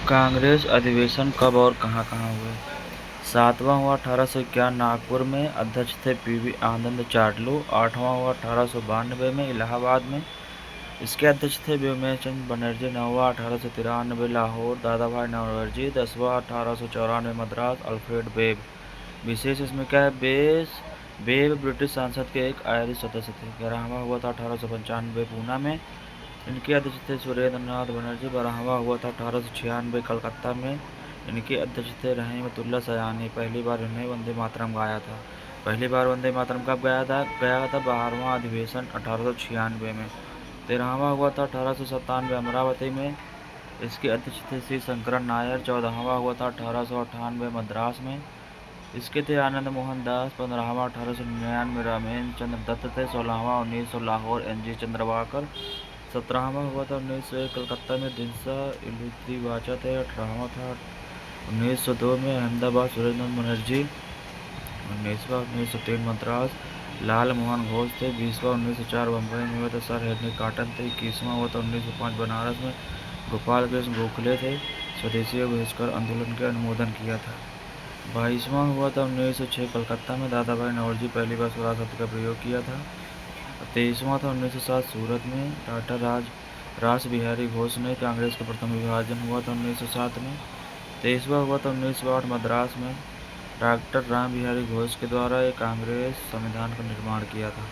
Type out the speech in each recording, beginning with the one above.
कांग्रेस अधिवेशन कब और कहाँ-कहाँ हुए? 7वां हुआ 1851 नागपुर में, अध्यक्ष थे पीवी आनंद चार्लू। 8वां हुआ 1892 में इलाहाबाद में, इसके अध्यक्ष थे व्योमचंद्र बनर्जी। 9वां 1893 लाहौर, दादा भाई नौरोजी। 10वां 1894 मद्रास, अल्फ्रेड वेब। विशेष इसमें क्या है, वेब ब्रिटिश संसद के एक आयरिश सदस्य थे। 11वां हुआ था 1895 पूना में, इनके अध्यक्ष थे सुरेंद्र नाथ बनर्जी। 12वां हुआ था 1896 कलकत्ता में, इनके अध्यक्ष थे रहमतुल्लाह सयानी। पहली बार इन्हें वंदे मातरम गाया था। पहली बार वंदे मातरम कब गाया था? 12वां अधिवेशन 1896 में। 13वां हुआ था 1897 अमरावती में, इसके अध्यक्ष थे श्री शंकरन नायर। 14वां हुआ था 1898 मद्रास में, इसके थे आनंद मोहन दास। 15वां 1899 रामेंद्र चंद्र दत्त थे। 16वां 1900 लाहौर NG चंद्रवाकर। 17वां हुआ था 1901 कलकत्ता में दिनसा इलुत्रीवाचा थे। 18वां था 1902 में अहमदाबाद सुरेंद्र बनर्जी। 19वां 1903 मद्रास लाल मोहन घोष थे। 20वां 1904 बम्बई में हुआ था सर हेनरी कॉटन थे। 21वां हुआ था 1905 बनारस में गोपाल कृष्ण गोखले थे। स्वदेशी बहिष्कार आंदोलन के अनुमोदन किया था। 22वां हुआ था 1906 कलकत्ता में, दादा भाई नौरोजी पहली बार स्वराज शब्द का प्रयोग किया था। 23वां था 1907 सूरत में, टाटा रास बिहारी घोष ने कांग्रेस का प्रथम विभाजन हुआ था 1907 में। 23वां हुआ था 1908 मद्रास में, डॉक्टर राम बिहारी घोष के द्वारा एक कांग्रेस संविधान का निर्माण किया था,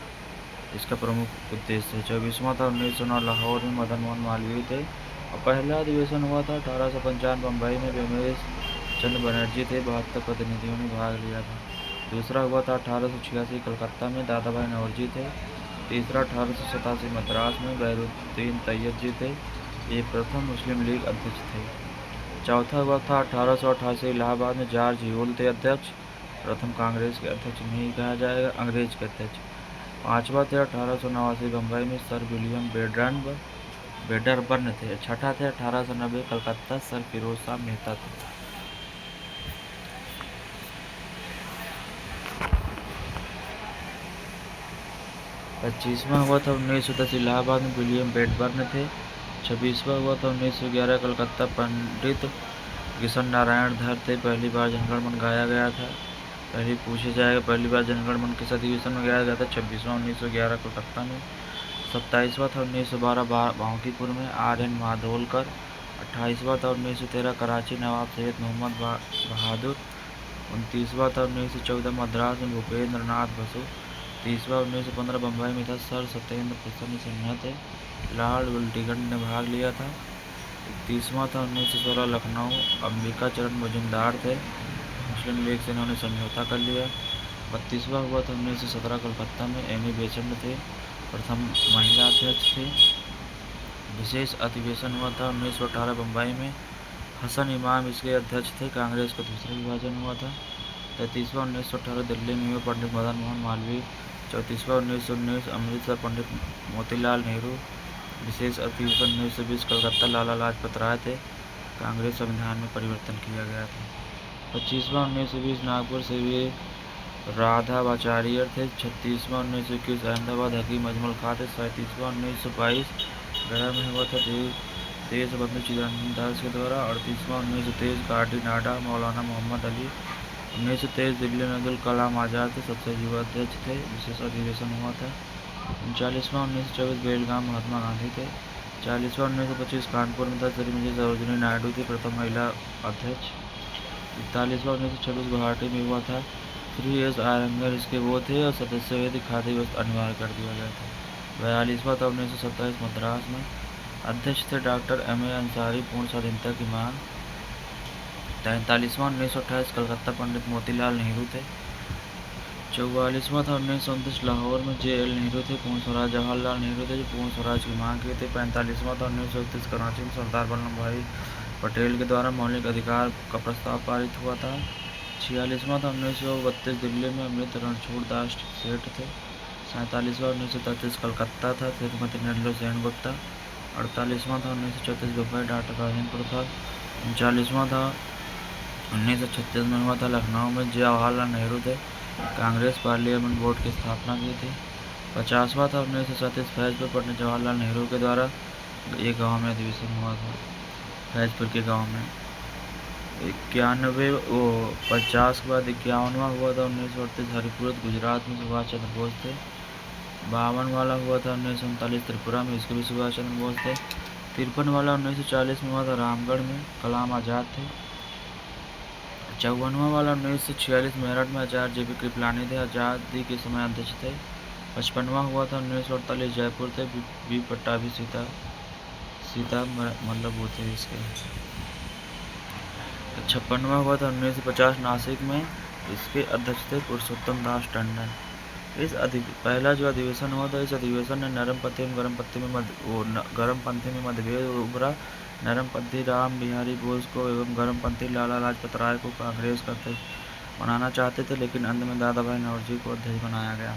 इसका प्रमुख उद्देश्य है। 24वां था 1909 लाहौर में, मदन मोहन मालवीय थे। और पहला अधिवेशन हुआ था 1895 बम्बई में, व्योमेश चंद्र बनर्जी थे। 72 प्रतिनिधियों ने भाग लिया था। दूसरा हुआ था 1886 कलकत्ता में, दादा भाई नौरोजी थे। तीसरा 1887 मद्रास में, बैरुद्दीन तैयब जी थे, ये प्रथम मुस्लिम लीग अध्यक्ष थे। चौथा हुआ था 1888 इलाहाबाद में, जॉर्ज ह्यूल थे अध्यक्ष। प्रथम कांग्रेस के अध्यक्ष नहीं कहा जाएगा, अंग्रेज के अध्यक्ष। पाँचवा थे 1889 बम्बई में, सर विलियम वेडरबर्न थे। छठा थे 1890 कलकत्ता, सर फिरोज शाह मेहता थे। 25वां हुआ था 1910 इलाहाबाद में, विलियम वेडबर्न थे। 26वां हुआ था 1911 कलकत्ता, पंडित किशन नारायण धर थे। पहली बार जनगण मन गाया गया था। पहले पूछा जाएगा पहली बार जनगण मन किस अधिवेशन में गाया गया था? 26वां 1911 कलकत्ता में। 27वां था 1912 बांकीपुर में, RN माधोलकर। 28वां था 1913 कराची, नवाब सैयद मोहम्मद बहादुर। 29वां था 1914 मद्रास में, भूपेंद्र नाथ बसु। 30वां 1915 बम्बई में था, सर सत्येंद्र प्रसन्न सिन्हा थे। लॉर्ड वेलिंगटन ने भाग लिया था। 31वां था 1916 लखनऊ, अंबिका चरण मजुमदार थे। मुस्लिम लीग से इन्होंने समझौता कर लिया। 32वां हुआ था 1917 कलकत्ता में, एमी बेसेंट थे, प्रथम महिला अध्यक्ष थे। विशेष अधिवेशन हुआ था 1918 बम्बई में, हसन इमाम इसके अध्यक्ष थे। कांग्रेस का दूसरा विभाजन हुआ था। 33वां 1918 दिल्ली में हुआ, पंडित मदन मोहन मालवीय। 34वां 1919 अमृतसर, पंडित मोतीलाल नेहरू। विशेष अधिवेशन 1920 कलकत्ता, लाला लाजपत राय थे। कांग्रेस संविधान में परिवर्तन किया गया था। 25वां 1920 नागपुर से वे राधावाचार्य थे। 36वां 1921 अहमदाबाद, हकीम अजमल खां थे। 37वां 1922 गया में हुआ था देशबंधु चिदंबरम दास के द्वारा। 38वां 1923 काकीनाडा, मौलाना मोहम्मद अली। 1923 दिल्ली में अब्दुल कलाम आज़ाद थे, सबसे युवा अध्यक्ष थे। विशेष अधिवेशन हुआ था। 39वां 1924 बेलगाम, महात्मा गांधी थे। 40वां 1925 कानपुर में था, श्रीमती सरोजिनी नायडू थी, प्रथम महिला अध्यक्ष। 41वां 1926 गुवाहाटी में हुआ था, श्री S आयंगर इसके वो थे, और सदस्य हुए थे, खादी वस्त्र अनिवार्य कर दिया गया था। 42वां था 1927 मद्रास में, अध्यक्ष थे डॉक्टर MA अंसारी, पूर्ण स्वाधीनता की मांग। 43वां 1928 कलकत्ता, पंडित मोतीलाल नेहरू थे। 44वां था 1929 लाहौर में, JL नेहरू थे, पूर्ण स्वराज जवाहरलाल नेहरू थे, जो पूर्ण स्वराज की मांग की थी। 45वां था 1931 कराची में, सरदार वल्लभ भाई पटेल के द्वारा मौलिक अधिकार का प्रस्ताव पारित हुआ था। 46वां था 1932 दिल्ली में, अमृत रणछोड़ दास सेठ थे। 47वां 1933 कलकत्ता था, श्रीमती निर्मला सेनगुप्ता। 48वां था 1934 बम्बई, डॉक्टर राजेंद्र प्रसाद। 39वां था 1936 में हुआ था लखनऊ में, जवाहरलाल नेहरू थे, कांग्रेस पार्लियामेंट बोर्ड की स्थापना की थी। 50वां था 1937 फैजपुर, पंडित जवाहरलाल नेहरू के द्वारा एक गांव में अधिवेशन हुआ था, फैजपुर के गांव में। 91 वो 50 के बाद 51वां हुआ था 1938 हरिपुर गुजरात में सुभाष चंद्र बोस थे। 52 वाला हुआ था 1939 त्रिपुरा में, इसके भी सुभाष चंद्र बोस थे। 53 वाला 1940 में हुआ था रामगढ़ में, कलाम आज़ाद थे। 54वां वाला 1946 मेरठ में आचार्य JP कृपलानी थे, आज़ादी के समय अध्यक्ष थे। 55वां हुआ था 1948 जयपुर थे, बी पट्टाभी सीता मतलब वो थे इसके। 56वां हुआ था 1950 नासिक में, इसके अध्यक्ष थे पुरुषोत्तम दास टंडन। पहला जो अधिवेशन हुआ था, इस अधिवेशन ने नरमपंथी एवं गर्मपंथी में मतभेद उभरा। नरमपंथी राम बिहारी बोस को एवं गर्मपंथी लाला लाजपत राय को कांग्रेस का अध्यक्ष बनाना चाहते थे, लेकिन अंत में दादा भाई नौरोजी को अध्यक्ष बनाया गया।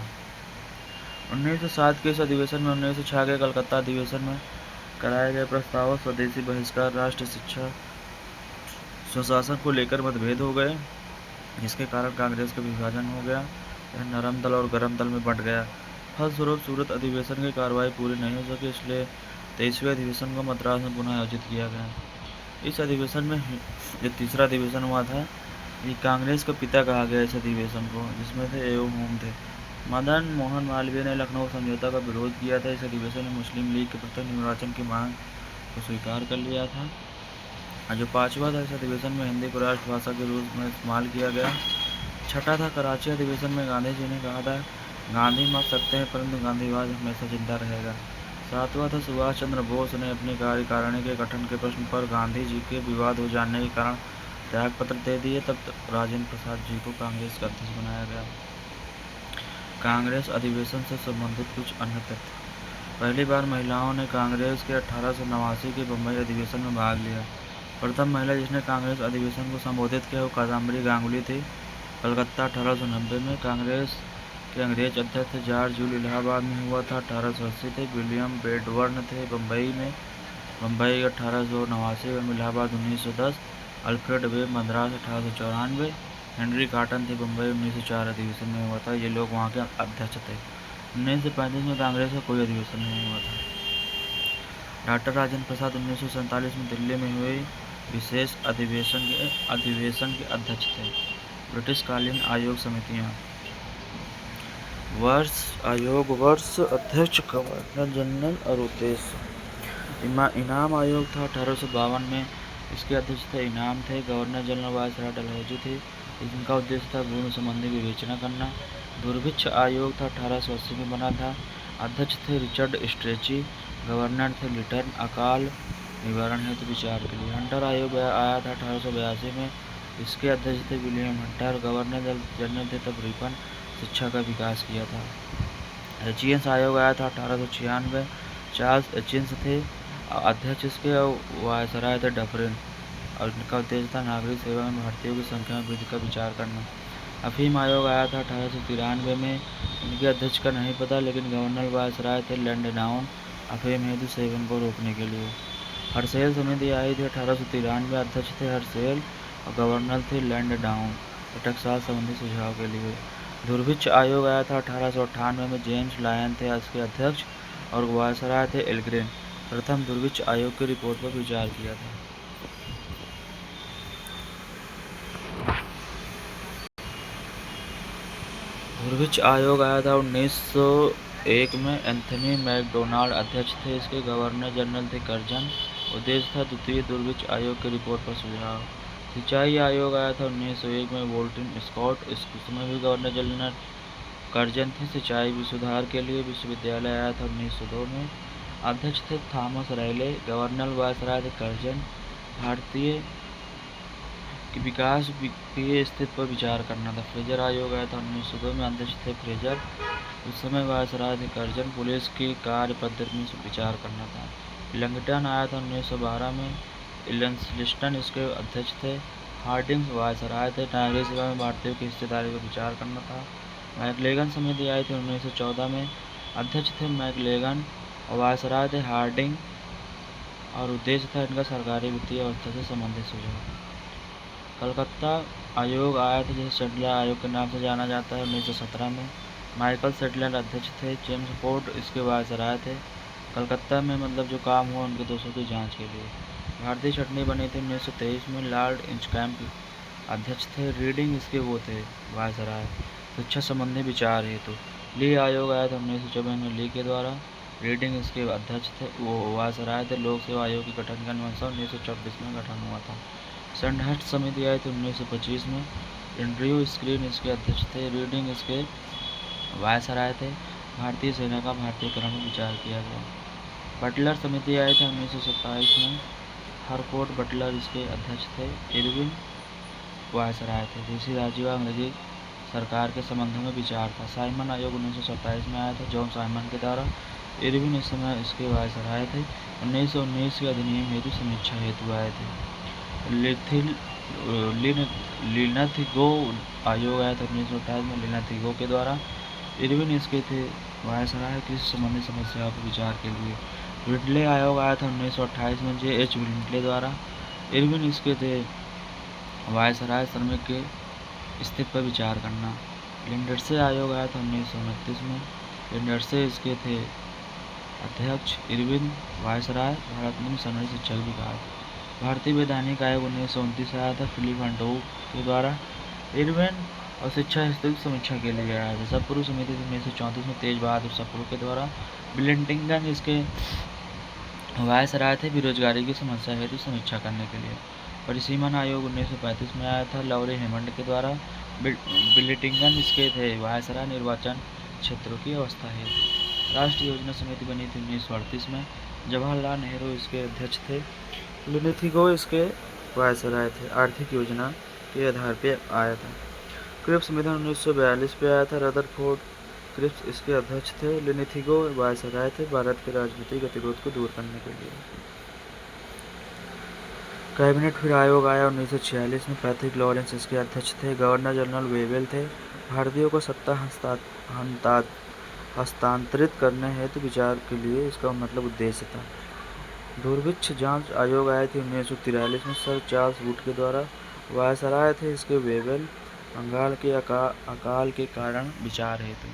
1907 के इस अधिवेशन में 1906 के कलकत्ता अधिवेशन में कराए गए प्रस्ताव स्वदेशी बहिष्कार, राष्ट्र शिक्षा, स्वशासन को लेकर मतभेद हो गए, जिसके कारण कांग्रेस का विभाजन हो गया। यह नरम दल और गरम दल में बंट गया। फलस्वरूप सूरत अधिवेशन की कार्रवाई पूरी नहीं हो सकी, इसलिए 23वें अधिवेशन को मद्रास में पुनः आयोजित किया गया। इस अधिवेशन में जो तीसरा अधिवेशन हुआ था, ये कांग्रेस का पिता कहा गया इस अधिवेशन को, जिसमें थे एओ होम थे। मदन मोहन मालवीय ने लखनऊ समझौता का विरोध किया था। इस अधिवेशन में मुस्लिम लीग के प्रत्यक्ष निर्वाचन की मांग को स्वीकार कर लिया था। और जो पांचवा था, इस अधिवेशन में हिंदी को राष्ट्रभाषा के रूप में इस्तेमाल किया गया। छठा था, कराची अधिवेशन में गांधी जी ने कहा था, गांधी मर सकते हैं परंतु गांधीवाद हमेशा जिंदा रहेगा। सातवां था, सुभाष चंद्र बोस ने अपनी कार्यकारिणी के गठन के प्रश्न पर गांधी जी के विवाद हो जाने के कारण त्याग पत्र दे दिए। तब राजेंद्र प्रसाद जी को कांग्रेस का अध्यक्ष बनाया गया। कांग्रेस अधिवेशन से संबंधित कुछ अन्य तथ्य। पहली बार महिलाओं ने कांग्रेस के 1889 के बम्बई अधिवेशन में भाग लिया। प्रथम महिला जिसने कांग्रेस अधिवेशन को संबोधित किया वो कादम्बरी गांगुली थी। कलकत्ता 1890 में कांग्रेस के अंग्रेज अध्यक्ष जॉर्ज जूल इलाहाबाद में हुआ था। 1880 थे विलियम बेडवर्न थे बम्बई 1889 में, Allahabad 1910। Alfred web Madras 1894। Henry cotton थे बम्बई 1904 अधिवेशन में हुआ था, ये लोग वहाँ के अध्यक्ष थे। 1935 में कांग्रेस का कोई अधिवेशन नहीं हुआ था। डॉक्टर राजेंद्र प्रसाद 1947 में दिल्ली में हुए विशेष अधिवेशन के अध्यक्ष थे। ब्रिटिशकालीन आयोग समितियाँ। वर्ष अध्यक्ष गवर्नर जनरल और उद्देश्य। इनाम आयोग था 1852 में, इसके अध्यक्ष थे इनाम थे। गवर्नर जनरल वायसराय डलहौजी थे, इनका उद्देश्य था भूमि संबंधी विवेचना करना। दुर्भिक्ष आयोग था 1880 में बना था, अध्यक्ष थे रिचर्ड स्ट्रेची, गवर्नर थे लिटन, अकाल निवारण हेतु विचार के लिए। हंटर आयोग आया था 1882 में, इसके अध्यक्ष थे विलियम हंटर, गवर्नर जनरल थे तब रिपन, शिक्षा का विकास किया था। एचियंस आयोग आया था 1896, चार्ल्स एचियंस थे अध्यक्ष इसके, और वायसराय थे डफरिन, और इनका उद्देश्य था नागरिक सेवा में भारतीयों की संख्या में वृद्धि का विचार करना। अफीम आयोग आया था 1893 में, इनके अध्यक्ष का नहीं पता, लेकिन गवर्नर वायसराय थे लैंसडाउन, अफीम हेतु सेवन को रोकने के लिए। हरसेल समिति आई थी 1893, अध्यक्ष थे हरसेल और गवर्नर थे लैंसडाउन, टकसाल संबंधी सुझाव के लिए। दुर्भिक्ष आयोग आया था 1898 में, जेम्स लायन थे इसके अध्यक्ष और वायसराय थे एल्ग्रेन। प्रथम दुर्भिक्ष आयोग की रिपोर्ट पर विचार किया था। दुर्भिक्ष आयोग आया था 1901 में, एंथनी मैकडोनाल्ड अध्यक्ष थे इसके, गवर्नर जनरल थे कर्जन। उद्देश्य था द्वितीय दुर्भिक्ष आयोग की रिपोर्ट पर सुझाव। सिंचाई आयोग आया था 1901 में, वोल्टिन स्कॉट, इसमें भी गवर्नर जनरल कर्जन थे। सिंचाई भी सुधार के लिए विश्वविद्यालय आया था 1902 में, अध्यक्ष थे थॉमस रैले, गवर्नर वायसराय थे कर्जन। भारतीय विकास की स्थिति पर विचार करना था। फ्रेजर आयोग आया था 1902 में, अध्यक्ष थे फ्रेजर, उस समय वायसराय थे कर्जन। पुलिस की कार्य पद्धति में विचार करना था। इलंगटन आया था 1912 में, इलंगस्टन इसके अध्यक्ष थे। हार्डिंग्स वायसराय थे। नागरिक सेवा में भारतीयों की हिस्सेदारी पर विचार करना था। मैकलेगन समिति आई थी 1914 में, अध्यक्ष थे मैकलेगन और वायसराय थे हार्डिंग, और उद्देश्य था इनका सरकारी वित्तीय अवस्था से संबंधित सुझाव। कलकत्ता आयोग आया था, जिसे सेटलर आयोग के नाम से जाना जाता है, 1917 में। माइकल सेटलर अध्यक्ष थे, जेम्स फोर्ड इसके वायसराय थे। कलकत्ता में मतलब जो काम हुआ उनके दोषों की जांच के लिए। भारतीय छटनी बनी थी 1923 में, लॉर्ड इंचकैम्प अध्यक्ष थे। रीडिंग इसके वो थे वायसराय। शिक्षा संबंधी विचार हेतु ली आयोग आया था 1954 में, ली के द्वारा। रीडिंग इसके अध्यक्ष थे, वो वायसराय थे। लोक सेवा आयोग के गठन का अनुशंसा 1924 में गठन हुआ था। सैंडहर्स्ट समिति आई थी 1925 में। एंड्रयू स्क्रीन इसके अध्यक्ष थे। रीडिंग इसके वायसराय थे। भारतीय सेना का भारतीयकरण में विचार किया गया। बटलर समिति आई थी 1927 में। हरकोर्ट बटलर इसके अध्यक्ष थे। इरविन वायसराय थे। ऋषि राजीव अंग्रेजी सरकार के संबंधों में विचार था। साइमन आयोग 1927 में आया था, जॉन साइमन के द्वारा। इरविन इस समय इसके वायसराय थे। 1919 के अधिनियम हेतु समीक्षा हेतु आए थे। लिनथिगो आयोग आया था 1928 में, लिनथिगो के द्वारा। इरविन इसके थे वायसराय कृषि संबंधी समस्याओं पर विचार के लिए। ब्रिटले आयोग आया था 1928 में, J.H. ब्रिटले द्वारा। इरविन इसके थे वायसराय श्रमिक के स्थिति पर विचार करना। लिंडसे आयोग आया था 1929 में। लिंडसे इसके थे अध्यक्ष। Irwin viceroy. भारत में मिशनरी शिक्षा का विकास। भारतीय वैधानिक आयोग 1929 आया था, फिलिप हंटो के द्वारा। इरविन और शिक्षा स्थिति की समीक्षा के लिए आया था। सपुरु समिति 1934 में, तेज बहादुर सपुरु के द्वारा। बिलिंगटन इसके वायसराय थे, बेरोजगारी की समस्या हेतु समीक्षा करने के लिए। परिसीमन आयोग 1935 में आया था, लॉरे हेमंड के द्वारा। बिलिंगटन इसके थे वायसराय, निर्वाचन क्षेत्रों की अवस्था हेतु। राष्ट्रीय योजना समिति बनी थी 1938 में। जवाहरलाल नेहरू इसके अध्यक्ष थे। लिनथिगो इसके वायसराय थे। आर्थिक योजना के आधार पर आया था। क्रिप्स संविधान 1942 पे आया था। रदरफोर्ड क्रिप्स इसके अध्यक्ष थे। लिनथिगो वायसराय थे, भारत के राजनीतिक गतिरोध को दूर करने के लिए। कैबिनेट फिर आयोग आया 1946 में। पैट्रिक लॉरेंस इसके अध्यक्ष थे। गवर्नर जनरल वेवेल थे। भारतीयों को सत्ता हस्तांतरित करने हेतु विचार के लिए इसका मतलब उद्देश्य था। दुर्भिक्ष जांच आयोग आया थी 1943 में, सर चार्ल्स वुड के द्वारा। वायसराय थे इसके वेवेल। बंगाल के अकाल के कारण विचार हेतु।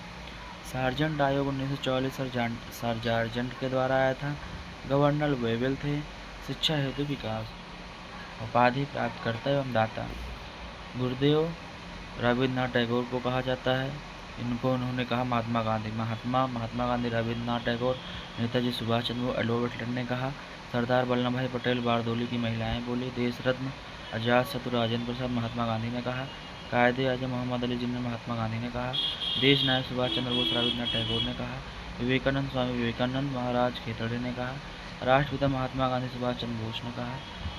सार्जेंट आयोग 1944 सर जार्जेंट के द्वारा आया था। गवर्नर वेवेल थे। शिक्षा हेतु विकास। उपाधि प्राप्तकर्ता एवं दाता गुरुदेव रविन्द्रनाथ टैगोर को कहा जाता है। इनको उन्होंने कहा महात्मा गांधी। महात्मा गांधी, रविन्द्रनाथ टैगोर, नेताजी सुभाष चंद्र बोस, एडवर्ड हिटलर ने कहा। सरदार वल्लभ भाई पटेल, बारदोली की महिलाएं बोली। देश रत्न आजाद शत्रु राजेंद्र प्रसाद, महात्मा गांधी ने कहा। कायदे आजम मोहम्मद अली जिन्ना, महात्मा गांधी ने कहा। देश नायक सुभाष चंद्र बोस, रविन्द्रनाथ टैगोर ने कहा। विवेकानंद, स्वामी विवेकानंद महाराज खेतड़े ने कहा। राष्ट्रपिता महात्मा गांधी, सुभाष चंद्र बोस ने कहा।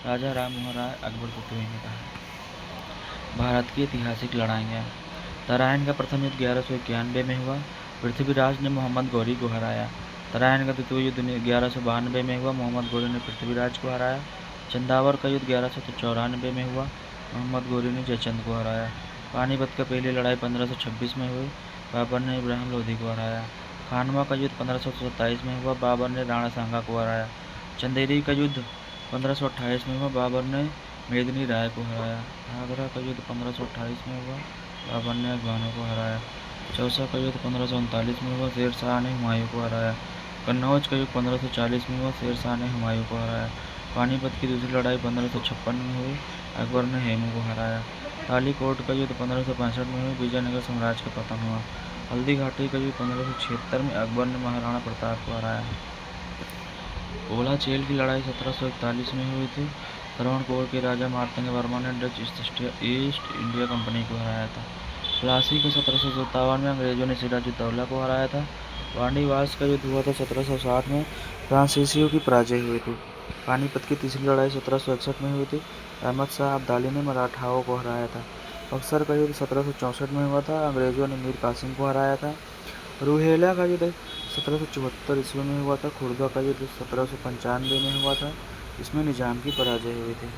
राजा राम मोहन राय, अकबर तुतुई ने कहा। भारत की ऐतिहासिक लड़ाइयाँ। तराइन का प्रथम युद्ध 1191 में हुआ। पृथ्वीराज ने मोहम्मद गौरी को हराया। तराइन का द्वितीय युद्ध 1192 में हुआ। मोहम्मद गौरी ने पृथ्वीराज को हराया। चंदावर का युद्ध 1194 में हुआ। मोहम्मद गौरी ने जयचंद को हराया। पानीपत का पहली लड़ाई 1526 में हुई। बाबर ने इब्राहिम लोधी को हराया। खानवा का युद्ध 1527 में हुआ। बाबर ने राणा सांगा को हराया। चंदेरी का युद्ध 1528 में हुआ। बाबर ने मेदिनी राय को हराया। आगरा का युद्ध 1528 में हुआ। बाबर ने अफगानों को हराया। चौसा का युद्ध 1539 में हुआ। शेर शाह ने हुमायूं को हराया। कन्नौज का युद्ध 1540 में हुआ। शेर शाह ने हुमायूं को हराया। पानीपत की दूसरी लड़ाई 1556 में हुई। अकबर ने हेमू को हराया। कालीकोट का युद्ध 1565 में हुआ। विजयनगर साम्राज्य का पतन हुआ। हल्दी घाटी का युद्ध 1576 में अकबर ने महाराणा प्रताप को हराया। कोला चेल की लड़ाई 1741 में हुई थी। श्रवणकोर के राजा मार्तंग वर्मा ने डच ईस्ट इंडिया कंपनी को हराया था। प्लासी को 1757 में अंग्रेजों ने सिराजुद्दौला को हराया था। वाणीवास का युद्ध हुआ था 1760 में। फ्रांसीसियों की पराजय हुई थी। पानीपत की तीसरी लड़ाई 1761 में हुई थी। अहमद शाह अब्दाली ने मराठाओं को हराया था। बक्सर का युद्ध 1764 में हुआ था। अंग्रेजों ने मीर कासिम को हराया था। रूहेला का युद्ध 1774 ईस्वी में हुआ था। खुर्दा का युद्ध 1795 में हुआ था। इसमें निजाम की पराजय हुई थी।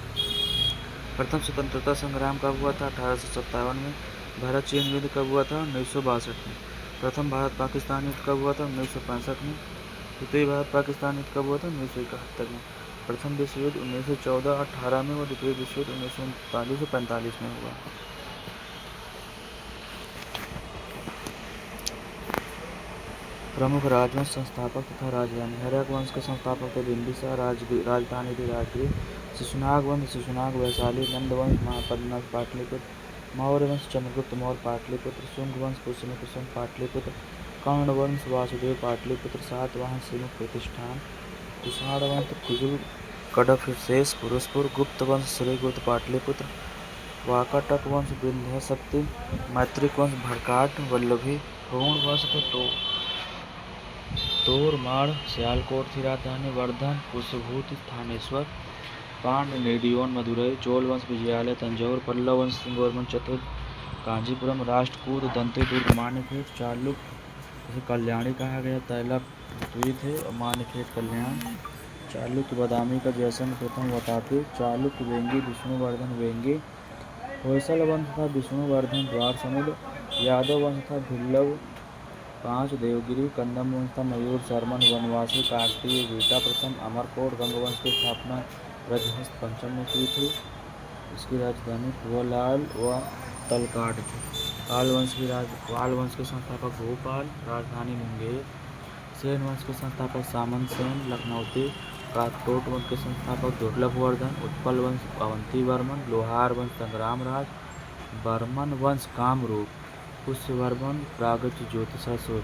प्रथम स्वतंत्रता संग्राम कब हुआ था? 1857 में। भारत चीन युद्ध कब हुआ था? 1962 में। प्रथम भारत पाकिस्तान युद्ध कब हुआ था? 1965 में। द्वितीय भारत पाकिस्तान युद्ध कब हुआ था? 1971 में। प्रथम विश्व युद्ध 1914-18 में और द्वितीय विश्व युद्ध 1939-45 में हुआ। प्रमुख राजवंश संस्थापक तथा राजधानी। हर्यक वंश के संस्थापक थे बिंबिसार, राजधानी थी राजगृह। शिशुनाग वंश शिशुनाग वैशाली। नंद वंश महापद्मनाभ पाटलिपुत्र। मौर्य वंश चंद्रगुप्त मौर्य पाटलिपुत्र। शुंग वंश पुष्यमित्र शुंग पाटलिपुत्र। कर्ण वंश वासुदेव पाटलिपुत्र। सातवाहन सिमुख प्रतिष्ठान। कुषाण वंश कुजुर कडफसेस पुरुषपुर। गुप्त वंश श्रीगुप्त पाटलिपुत्र। वाकाटक वंश विंध्यशक्ति। मैत्रिक वंश भड़काट वल्लभी। रोहण वंश थे तोरमाड़ सियालकोट थी राजधानी। वर्धन पुष्यभूति थानेश्वर। पांड्य नेडियोन मदुरई। चोल वंश विजयालय तंजौर। पल्लव वंश सिंहवर्मन चतुर्थ कांचीपुरम। राष्ट्रकूट दंती दुर्ग मान्यखेट। चालुक्य जिसे कल्याणी कहा गया तैला पृथ्वी थे और मान्यखेट कल्याण। चालुक्य बादामी का जयसन प्रथम वटापी। चालुक्य वेंगी विष्णुवर्धन वेंगी। होयसल वंश था विष्णुवर्धन द्वार समुद्र। यादव वंश था भिल्लव 5 देवगिरी। कंदम वंश था मयूर सरमन वनवासी काकतीय वीटा प्रथम। अमरकोट गंगवंश की स्थापना रजहस्त पंचम ने की थी। इसकी राजधानी कुआलाल व तलकाड थी। पाल वंश के संस्थापक भोपाल। राजधानी मुंगेर। सेन वंश के संस्थापक सामंत सेन लखनऊती। काकटोट वंश के संस्थापक दुर्लभवर्धन। उत्पल वंश अवंती वर्मन। लोहार वंश संग्रामराज। बर्मन वंश कामरूप। पुष्यवर्मन प्रागज्य ज्योतिषासुर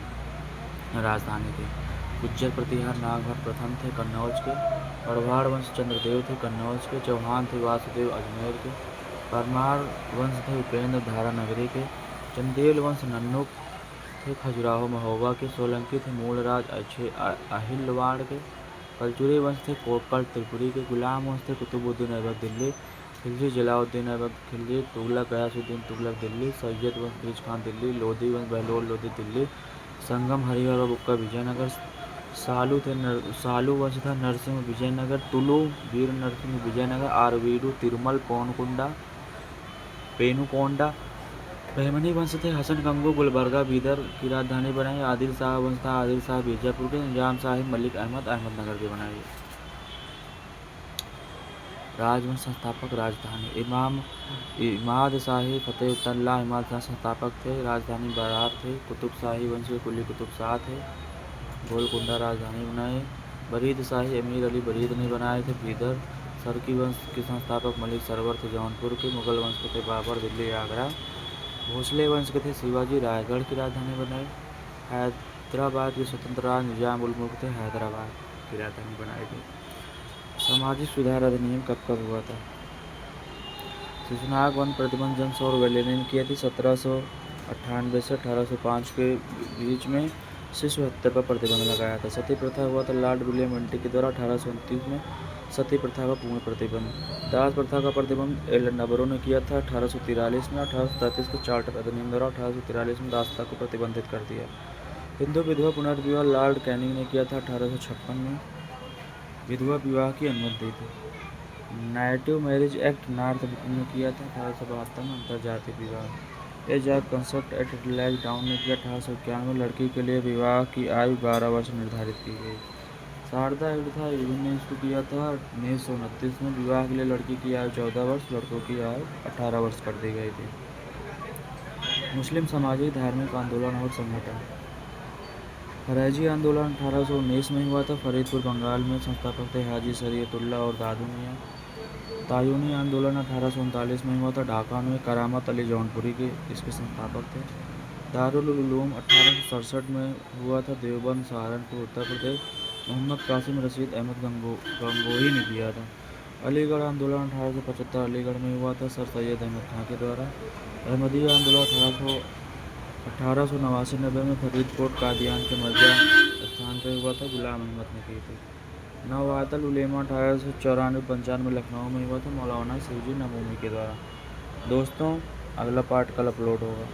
राजधानी थी। गुज्जर प्रतिहार नागभट्ट प्रथम थे कन्नौज के। गढ़वाड़ वंश चंद्रदेव थे कन्नौज के। चौहान थे वासुदेव अजमेर के। परमार वंश थे उपेंद्र धारा नगरी के। चंदेल वंश नन्नुक थे खजुराहो महोबा के। सोलंकी थे मूलराज अहिलवाड़ के। कलचुरी वंश थे कोटकल त्रिपुरी के। गुलाम वंश थे कुतुबुद्दीन ऐबक दिल्ली। खिलजी जलाउद्दीन ऐबक खिलजी। तुगलक गयासुद्दीन तुगलक दिल्ली। सैयद वंश ब्रिज खान दिल्ली। लोधी वंश बहलोल लोधी दिल्ली। संगम हरिहर व बुक्का विजयनगर। सालू वंश था नरसिंह विजयनगर। तुलु वीर नरसिंह विजयनगर। आरवीडू तिरुमल पेनुकोंडा। बहमनी वंश थे हसन गंगू गुलबर्गा बीदर की राजधानी बनाई। आदिल शाह वंश था आदिल शाह बीजापुर के। निजाम साहिब मलिक अहमदनगर की बनाई। राजवंश संस्थापक राजधानी। इमाद शाही फतेहउल्लाह इमाद शाह संस्थापक थे। राजधानी बरार थे। कुतुब शाही वंश के कुली कुतुब शाह थे। गोलकुंडा राजधानी बनाई। बरीद शाही अमीर अली बरीद ने बनाए थे बीदर। सरकी वंश के संस्थापक मलिक सरवर थे जौनपुर के। मुगल वंश के थे बाबर दिल्ली आगरा। भोसले वंश के थे शिवाजी रायगढ़ की राजधानी बनाई। हैदराबाद के स्वतंत्र राज निजाम उल मुल्क थे हैदराबाद की राजधानी बनाई थी। सामाजिक सुधार अधिनियम कब हुआ था? शिशुनाग वन प्रतिबंध जन सौर वेलेनिन किया थी 1798 से 1805 के बीच में शिशु हत्या पर प्रतिबंध लगाया था। सती प्रथा हुआ था लॉर्ड विलियम बेंटिक के द्वारा 1829 में सती प्रथा का पूर्ण प्रतिबंध। दास प्रथा का प्रतिबंध एल नबरो ने किया था 1843 में। 1833 के चार्टर अधिनियम द्वारा 1843 में दासता को प्रतिबंधित कर दिया। हिंदू विधवा पुनर्विवाह लॉर्ड कैनिंग ने किया था 1856 में। विधवा विवाह की अनुमति दी थी। Native marriage act north Britain ने किया था 1872 में। अंतर्जातीय विवाह age of concept act lays down ने किया 1891 में। लड़की के लिए विवाह की आयु 12 वर्ष निर्धारित की गई। शारदा युद्ध था इवन ने इसको किया था 1929 में। विवाह के लिए लड़की की आयु 14 वर्ष लड़कों की आयु 18 वर्ष कर दी गई थी। मुस्लिम सामाजिक धार्मिक आंदोलन और संगठन। फरैजी आंदोलन 1819 में हुआ था। फरीदपुर बंगाल में। संस्थापक थे हाजी शरीयतुल्लाह और दादू मियाँ। तायूनी आंदोलन 1839 में हुआ था ढाका में। करामत अली जौनपुरी के इसके संस्थापक थे। दारुल उलूम 1867 में हुआ था देवबंद सहारनपुर उत्तर प्रदेश। मोहम्मद कासिम रशीद अहमद गंगोही ने किया था। अलीगढ़ आंदोलन 1875 अलीगढ़ में हुआ था सर सैयद अहमद खां के द्वारा। अहमदिया आंदोलन 1889 में फरीदकोट कादियान के मर्जा स्थान पर हुआ था गुलाम अहमद ने की थी। नवातल उलेमा 1894-95 लखनऊ में हुआ था मौलाना शिवजी नमूमी के द्वारा। दोस्तों अगला पार्ट कल अपलोड होगा।